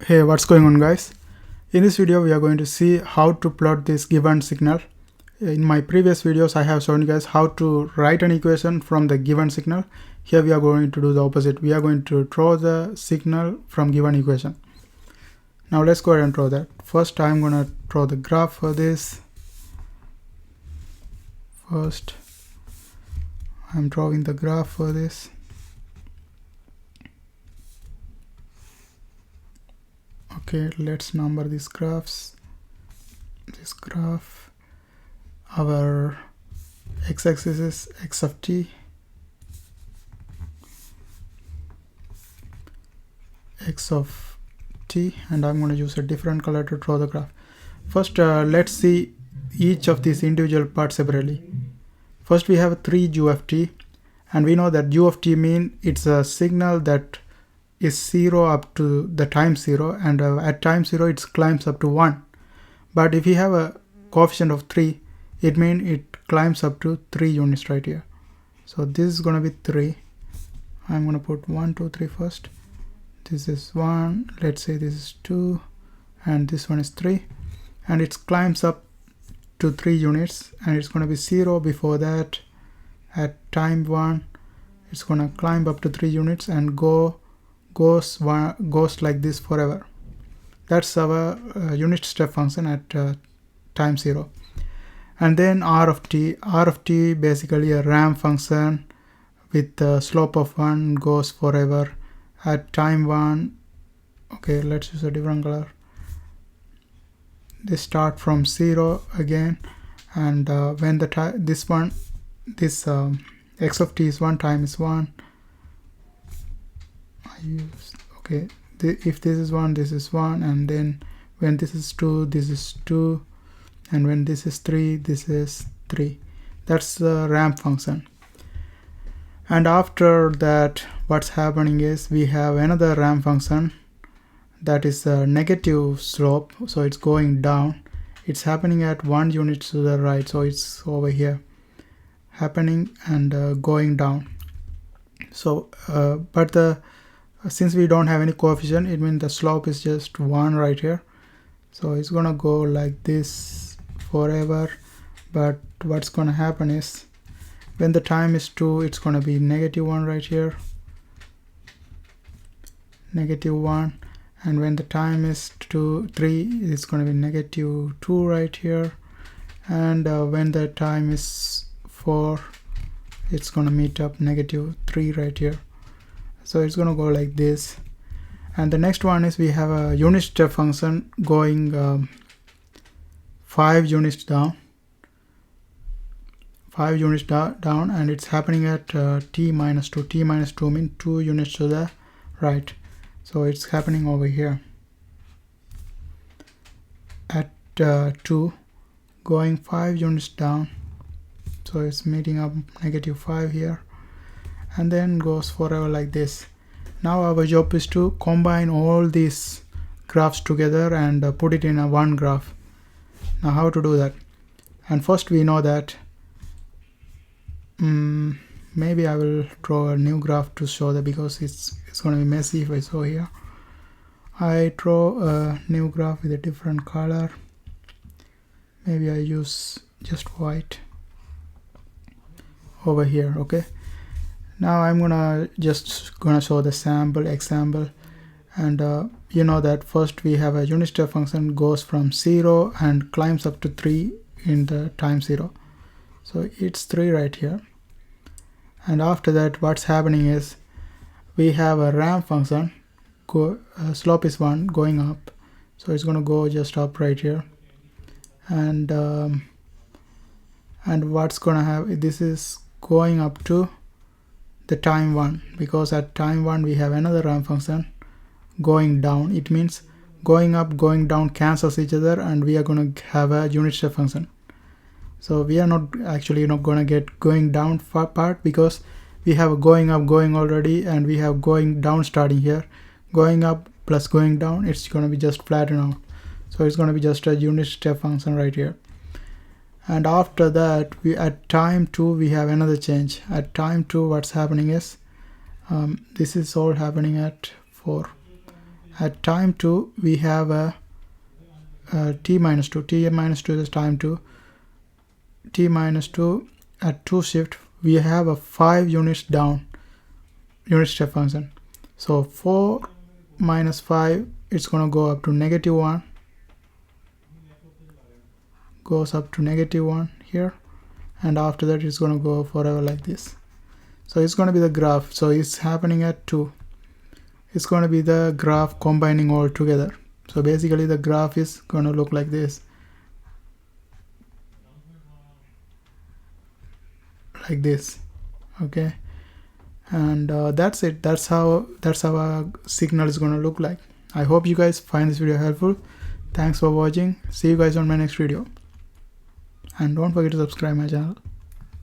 Hey, what's going on, guys? In this video we are going to see how to plot this given signal. In my previous videos I have shown you guys how to write an equation from the given signal. Here we are going to do the opposite. We are going to draw the signal from given equation. Now let's go ahead and draw that. First I'm going to draw the graph for this. First I'm drawing the graph for this. Okay, let's number these graphs. This graph, our x-axis is x of t, x of t, and I'm going to use a different color to draw the graph. First, let's see each of these individual parts separately. First, we have 3 u of t, and we know that u of t means it's a signal that is 0 up to the time 0, and at time 0 it climbs up to 1. But if you have a coefficient of 3, it means it climbs up to 3 units right here. So this is going to be 3. I'm going to put 1 2 3 first. This is 1, let's say this is 2, and this one is 3, and it climbs up to 3 units, and it's going to be 0 before that. At time 1 it's going to climb up to 3 units and goes like this forever. That's our unit step function at time 0. And then r of t basically a ramp function with the slope of 1, goes forever at time 1. Okay, let's use a different color. They start from 0 again, and when the this x of t is 1, time is 1. Okay, if this is 1, this is 1, and then when this is 2, this is 2, and when this is 3, this is 3. That's the ramp function. And after that, what's happening is we have another ramp function that is a negative slope, so it's going down. It's happening at 1 unit to the right, so it's over here happening and going down. So since we don't have any coefficient, it means the slope is just 1 right here. So it's gonna go like this forever. But what's gonna happen is when the time is 2, it's gonna be -1 right here, -1, and when the time is 3, it's gonna be -2 right here, and when the time is 4, it's gonna meet up -3 right here. So it's going to go like this. And the next one is we have a unit step function going 5 units down, 5 units down, and it's happening at t minus 2. T minus 2 means 2 units to the right, so it's happening over here at 2, going 5 units down, so it's meeting up -5 here, and then goes forever like this. Now our job is to combine all these graphs together and put it in a one graph. Now how to do that? And first we know that maybe I will draw a new graph to show that, because it's going to be messy if I show here. I draw a new graph with a different color. Maybe I use just white over here. Okay, now I'm gonna show the example, and you know that first we have a unit step function goes from 0 and climbs up to 3 in the time 0, so it's 3 right here. And after that, what's happening is we have a ramp function, slope is 1, going up, so it's gonna go just up right here, and what's gonna have, this is going up to the time 1, because at time 1 we have another ramp function going down. It means going up, going down cancels each other, and we are going to have a unit step function. So we are not actually going to get going down part, because we have a going up going already, and we have going down starting here. Going up plus going down, it's going to be just flatten out, so it's going to be just a unit step function right here. And after that, at time 2 we have another change. At time 2, what's happening is this is all happening at 4, At time 2 we have a t minus 2. T minus 2 is time 2. T minus 2 at 2 shift we have a 5 units down unit step function. So 4 minus 5, it's gonna go up to -1, goes up to -1 here, and after that it's gonna go forever like this. So it's gonna be the graph. So it's happening at 2. It's gonna be the graph combining all together. So basically the graph is gonna look like this, like this. Okay, and that's it. That's how our signal is gonna look like. I hope you guys find this video helpful. Thanks for watching. See you guys on my next video, and don't forget to subscribe my channel.